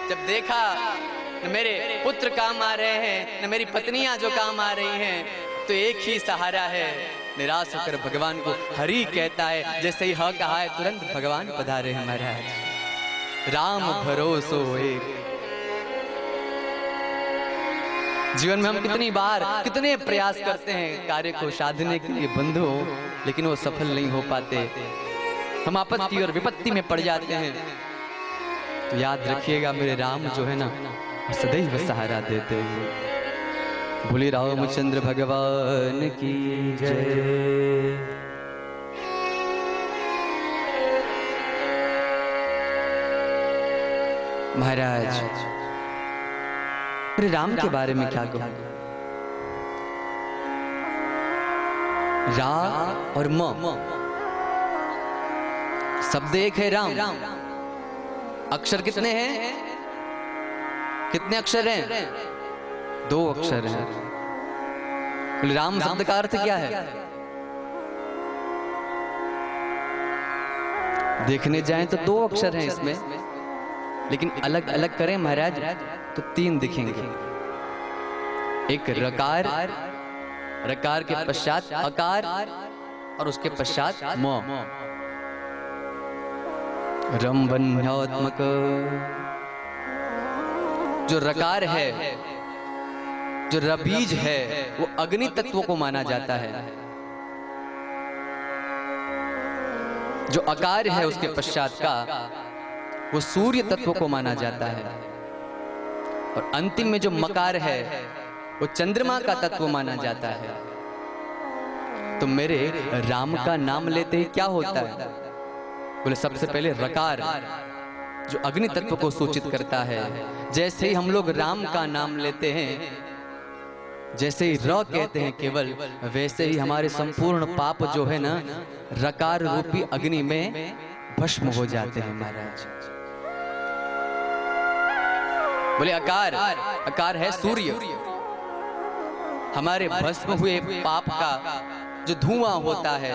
जब देखा न मेरे पुत्र काम आ रहे हैं, न मेरी पत्नियां जो काम आ रही हैं, तो एक ही सहारा है। निराश होकर भगवान को हरि कहता है। जैसे ही ह कहा है तुरंत भगवान पधारे हैं महाराज। राम भरोसो एक। जीवन में हम कितनी बार कितने प्रयास करते हैं कार्य को साधने के लिए बंधु, लेकिन वो सफल नहीं हो पाते। हम आपत्ति और विपत्ति में पड़ जाते हैं। तो याद रखिएगा मेरे राम जो है ना सदैव सहारा देते हैं। बोले रामचंद्र भगवान की जय। महाराज मेरे राम के बारे में क्या कहूं? रा और म शब्द एक है राम। अक्षर कितने हैं? कितने अक्षर हैं? 2 अक्षर हैं। बोले राम शब्द का अर्थ क्या है? देखने जाएं तो 2 अक्षर हैं इसमें, लेकिन अलग अलग करें महाराज तो 3 दिखेंगे। एक रकार, रकार के पश्चात अकार और उसके पश्चात म। रम वन्यात्मक। जो रकार है, जो रबीज है, वो अग्नि तत्व को माना जाता है। जो अकार है उसके पश्चात का, वो सूर्य तत्व को माना जाता है। और अंतिम में जो मकार है वो चंद्रमा का तत्व माना जाता है। तो मेरे राम का नाम लेते ही क्या होता है? बोले सबसे पहले रकार जो अग्नि तत्व को सूचित करता है। जैसे ही हम लोग राम का नाम लेते हैं, जैसे ही र कहते हैं केवल, वैसे ही हमारे संपूर्ण पाप जो है ना रकार रूपी अग्नि में भस्म हो जाते हैं महाराज। बोले अकार, अकार है सूर्य। हमारे भस्म हुए पाप का जो धुआं होता है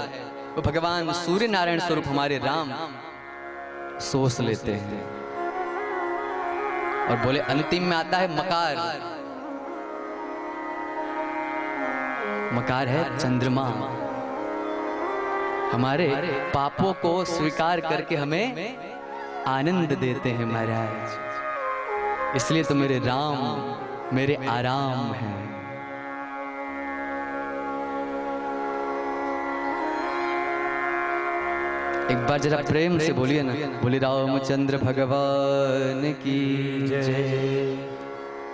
वो भगवान सूर्य नारायण स्वरूप हमारे राम सोच लेते हैं। और बोले अंतिम में आता है मकार। मकार है चंद्रमा। हमारे पापों को स्वीकार करके हमें आनंद देते हैं महाराज। इसलिए तो मेरे राम मेरे आराम हैं। एक बार जरा प्रेम से बोलिए ना, बोले रामचंद्र भगवान की जय,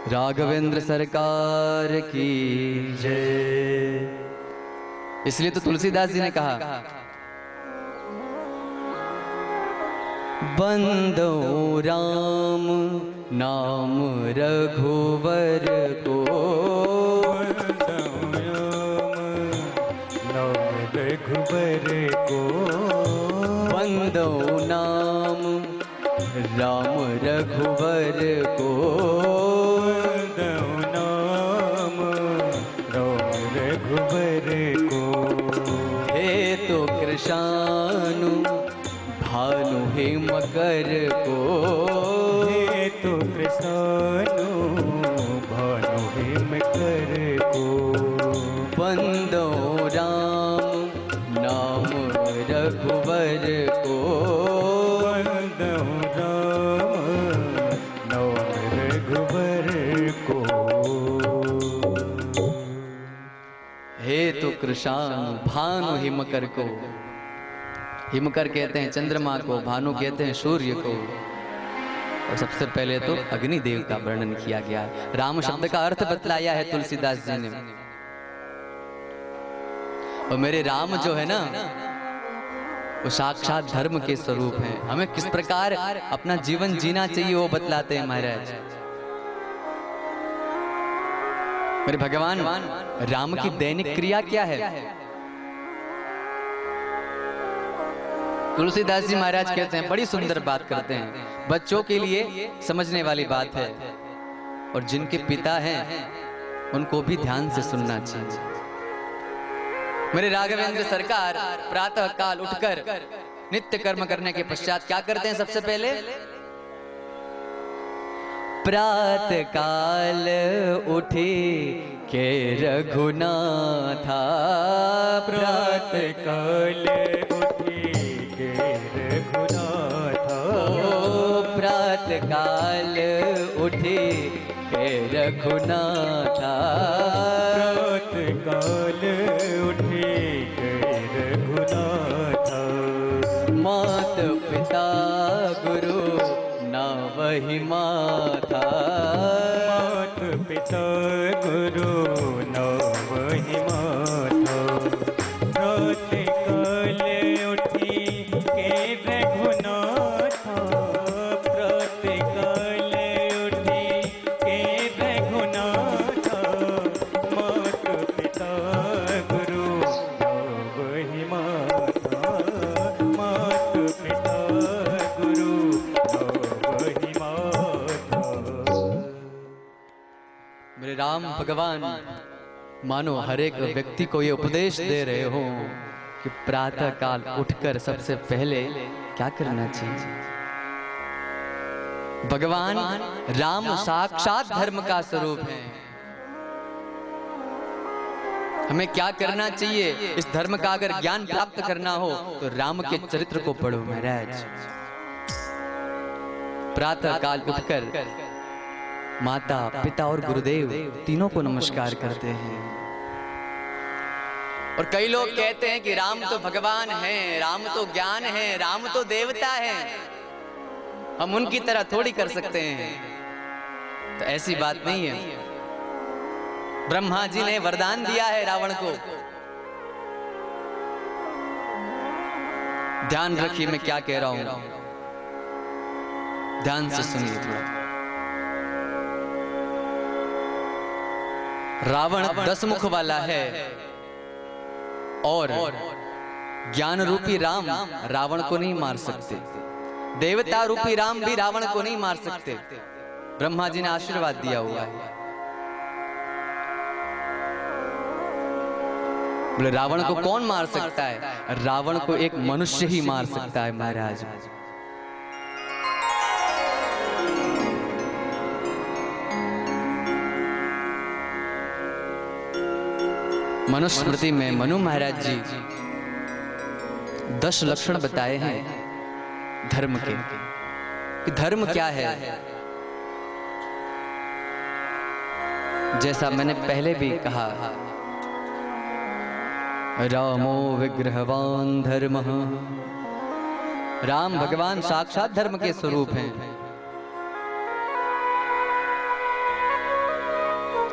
राघवेंद्र सरकार की जय। इसलिए तो तुलसीदास जी ने कहा, बंदो राम नाम रघुवर को, रघुवर को, बंदो नाम राम रघुवर को, नाम राम रघुवर को। हे तो कृष्णानु भानु हे मकर को, हे तो कृष्णानु भानु हे मकर को। बंदो राम नाम रघुवर को, बंदो राम नाम रघुवर को। हे तो कृष्ण भानु हिमकर को। हिमकर कहते हैं चंद्रमा को, भानु कहते हैं सूर्य को। और सबसे पहले तो अग्निदेव का वर्णन किया गया है। राम शब्द का अर्थ बतलाया है तुलसीदास जी ने। और मेरे राम जो है ना वो साक्षात धर्म के स्वरूप हैं। हमें किस प्रकार अपना जीवन जीना चाहिए वो बतलाते हैं महाराज। मेरे भगवान राम की दैनिक क्रिया क्या है? तुलसीदास जी महाराज कहते हैं, बड़ी सुंदर बात करते हैं, बच्चों के लिए समझने वाली बात है, और जिनके पिता हैं उनको भी ध्यान से सुनना चाहिए। मेरे राघवेंद्र सरकार प्रातः काल उठकर नित्य कर्म करने के पश्चात क्या करते हैं? सबसे पहले प्रात काल उठे के रघुनाथा, प्रात काल उठे के रघुनाथा, ओ प्रात काल उठे के रघुनाथा, प्रात काल उठे के रघुनाथा, मात पिता गुरु न वही माथा, मात पिता गुरु न वही माथा, प्रात काल उठी के रघुनाथा, प्रात काल उठी के रघुनाथा, मात पिता गुरु न वही माथा, मात पिता गुरु न वही माथा। मेरे राम भगवान मानो हर एक व्यक्ति को ये उपदेश दे रहे हो कि प्रातः काल उठकर सबसे पहले क्या करना चाहिए। भगवान राम साक्षात धर्म का स्वरूप है। हमें क्या करना चाहिए, इस धर्म का अगर ज्ञान प्राप्त करना हो तो राम के चरित्र को पढ़ो महाराज। प्रातः काल उठकर माता पिता और गुरुदेव तीनों को नमस्कार करते हैं। और कई लोग कहते हैं कि राम तो भगवान है, राम तो ज्ञान है, राम तो देवता है, हम उनकी तरह थोड़ी कर सकते हैं। तो ऐसी बात नहीं है। ब्रह्मा जी ने वरदान दिया है रावण को। ध्यान रखिए मैं क्या कह रहा हूं, ध्यान से सुनिए थोड़ा। रावण 10 मुख वाला है और ज्ञान रूपी राम रावण को नहीं मार सकते। देवता रूपी राम भी रावण को नहीं मार सकते। ब्रह्मा जी ने आशीर्वाद दिया हुआ है। बोले रावण को कौन मार सकता है? रावण को एक मनुष्य ही मार सकता है महाराज। मनुस्मृति में मनु महाराज जी 10 लक्षण बताए हैं धर्म के, कि धर्म क्या है। जैसा मैंने पहले भी कहा, रामो विग्रहवान धर्मः, राम भगवान साक्षात धर्म के स्वरूप हैं।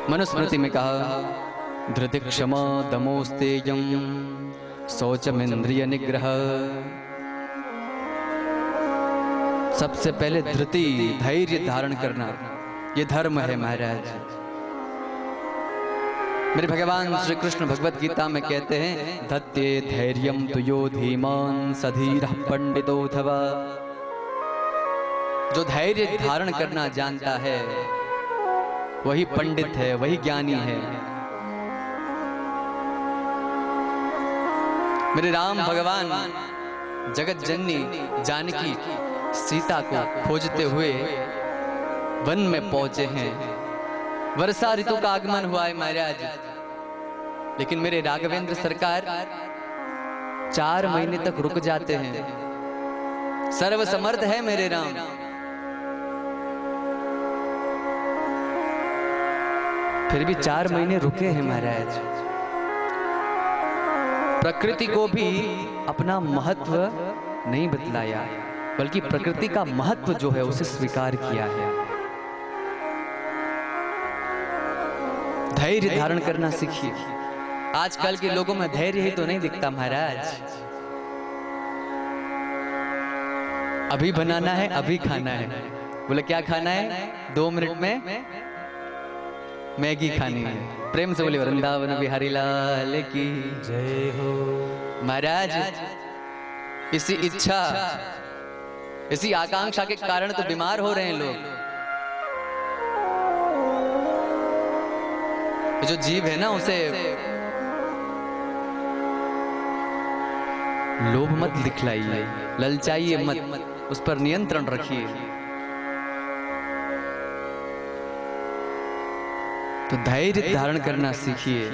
मनुस्मृति में कहा धृति क्षमा दमोस्तेजम शौचमिंद्रिय निग्रह। सबसे पहले धृति धैर्य धारण करना, ये धर्म है महाराज। मेरे भगवान श्री कृष्ण भगवत गीता में कहते हैं धत्ते धैर्यम तु यो धीमान सधीरः पंडितोऽथवा। जो धैर्य धारण करना जानता है वही पंडित है, वही ज्ञानी है। मेरे राम भगवान जगत जननी जानकी सीता को खोजते हुए वन में पहुंचे हैं। वर्षा ऋतु का आगमन हुआ है महाराज, लेकिन मेरे राघवेंद्र सरकार 4 महीने तक रुक जाते हैं। सर्वसमर्थ है मेरे राम। फिर भी 4 महीने रुके हैं महाराज। प्रकृति को भी अपना महत्व नहीं बतलाया, बल्कि प्रकृति का महत्व जो है उसे स्वीकार किया है। धैर्य धारण करना सीखिए। आजकल के लोगों में धैर्य ही तो नहीं दिखता महाराज। अभी बनाना है, अभी खाना है। बोले क्या खाना है? 2 मिनट में मैगी खानी है। प्रेम से बोले वृंदावन बिहारी लाल की जय हो। महाराज इसी इच्छा, इसी आकांक्षा के कारण तो बीमार हो रहे हैं लोग। जो जीव है ना, उसे लोभ मत दिखलाइए, ललचाइए मत, उस पर नियंत्रण रखिए। तो धैर्य धारण करना सीखिए,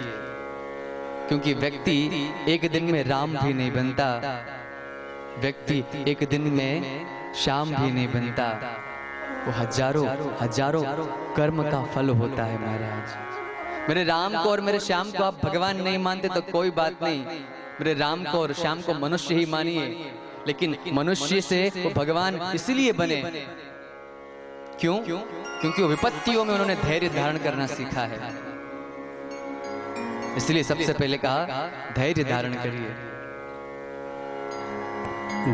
क्योंकि व्यक्ति एक दिन में राम भी नहीं बनता, व्यक्ति एक दिन में श्याम भी नहीं बनता, वो हजारों हजारों कर्म का फल होता है महाराज। मेरे राम को और मेरे श्याम को आप भगवान नहीं मानते तो कोई बात नहीं, मेरे राम को और श्याम को मनुष्य ही मानिए, लेकिन मनुष्य से वो भगवान इसलिए बने, क्यों? क्योंकि वो विपत्तियों में उन्होंने धैर्य धारण करना सीखा है। इसलिए सबसे पहले कहा धैर्य धारण करिए।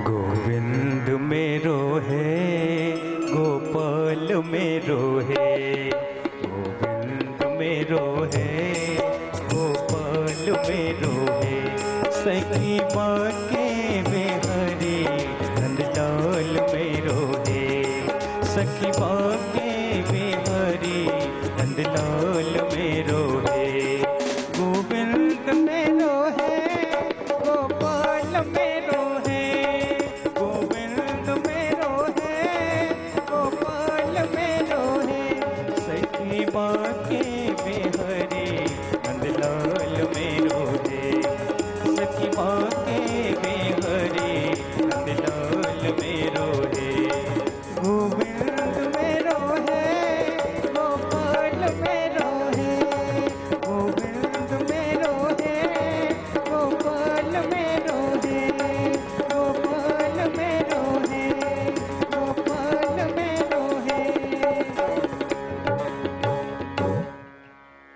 गोविंद मेरो है, गोपाल मेरो है, गोविंद मेरो है, गोपाल मेरो है, सखी माँ के बिहारी नंदलाल मेरो है, सखी माँ के बिहारी नंदलाल मेरो है, गोविंद मेरो है, गोपाल मेरो है, गोविंद मेरो है, गोपाल मेरो है, सखी माँ के बिहारी नंदलाल मेरो है, सखी माँ के बिहारी नंदलाल मेरो है, गोविंद मेरो है, गोपाल मेरो है, गोविंद मेरो है, गोपाल मेरो है, गोपाल मेरो है, गोपाल मेरो है।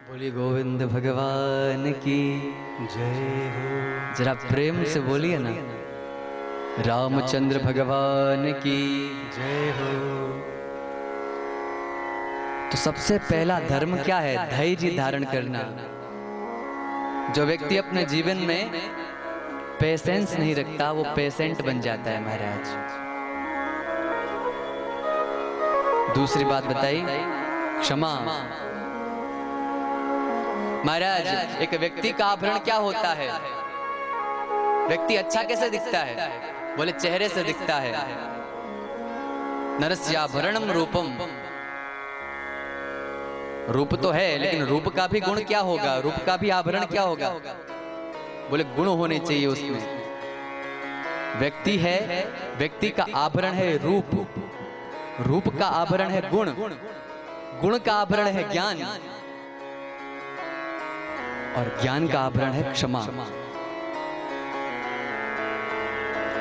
बोलिए गोविंद भगवान की जय हो। जरा प्रेम से बोलिए ना, रामचंद्र भगवान की। जय हो। तो सबसे पहला धर्म क्या है? धैर्य धारण करना। जो व्यक्ति अपने जीवन में पेशेंस नहीं रखता वो पेशेंट बन जाता है महाराज। दूसरी बात बताई, क्षमा। महाराज, एक व्यक्ति का आभरण क्या होता है? व्यक्ति अच्छा कैसे दिखता है? बोले चेहरे से दिखता है। नरस्याभरणम रूपम, रूप तो है लेकिन रूप का भी गुण क्या होगा? रूप का भी आभरण क्या होगा? बोले गुण होने चाहिए उसमें। व्यक्ति है, व्यक्ति का आभरण है रूप, रूप का आभरण है गुण, गुण का आभरण है ज्ञान, और ज्ञान का आभरण है क्षमा।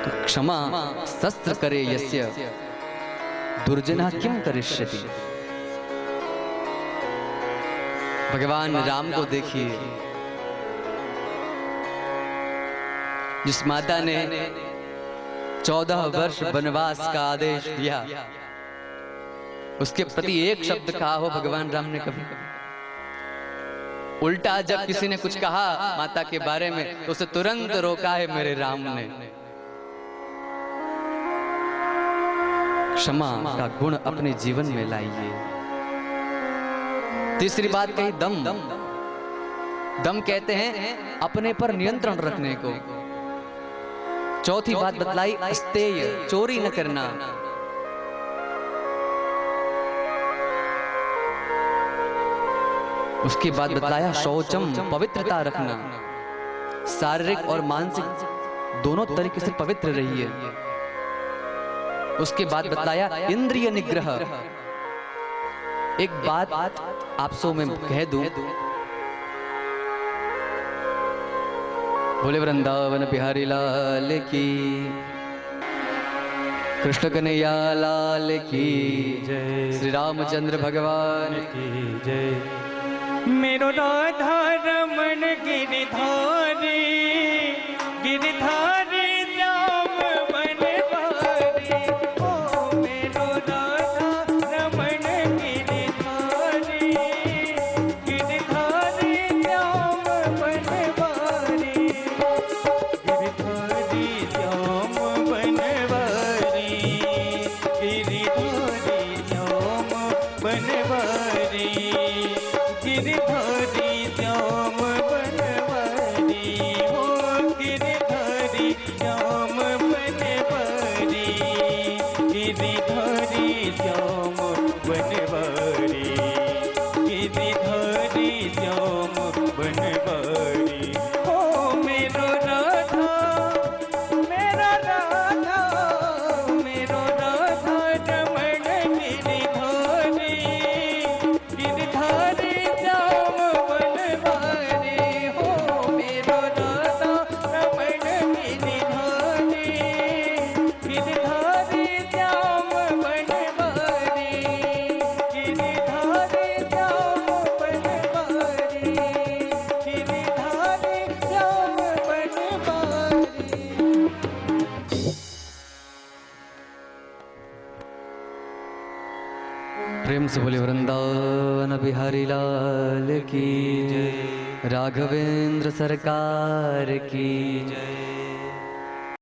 तो क्षमा शस्त्र करे यस्य दुर्जनः किम करिष्यति। भगवान राम को देखिए, जिस माता ने 14 वर्ष वनवास का आदेश दिया, उसके प्रति एक शब्द कहा हो भगवान राम ने कभी? उल्टा जब किसी ने कुछ कहा माता के बारे में तो उसे तुरंत रोका है मेरे राम ने। क्षमा का गुण अपने जीवन में लाइए। तीसरी बात कही दम। दम कहते हैं अपने पर नियंत्रण रखने को। चौथी बात बतलाई अस्तेय, चोरी न करना। उसके बाद बतलाया शौचम, पवित्रता रखना। शारीरिक और मानसिक दोनों तरीके से पवित्र रहिए। उसके बाद बतलाया इंद्रिय निग्रह। एक बात आप सो में कह दूं, बोले वृंदावन बिहारी लाल की, कृष्ण कन्हैया लाल की जय। श्री रामचंद्र भगवान की जय। मेरो राधा रमन गिरधारी, गिरधारी श्याम बनवारी। ओ मेरो राधा रमन गिरधारी, गिरधारी श्याम बनवारी, गिरधारी श्याम बनवारी, गिरधारी श्याम बनवारी, गिरधारी श्याम बनवारी, हो गिरधारी प्रेम से बोले वृंदावन बिहारी लाल की जय, राघवेंद्र सरकार की जय।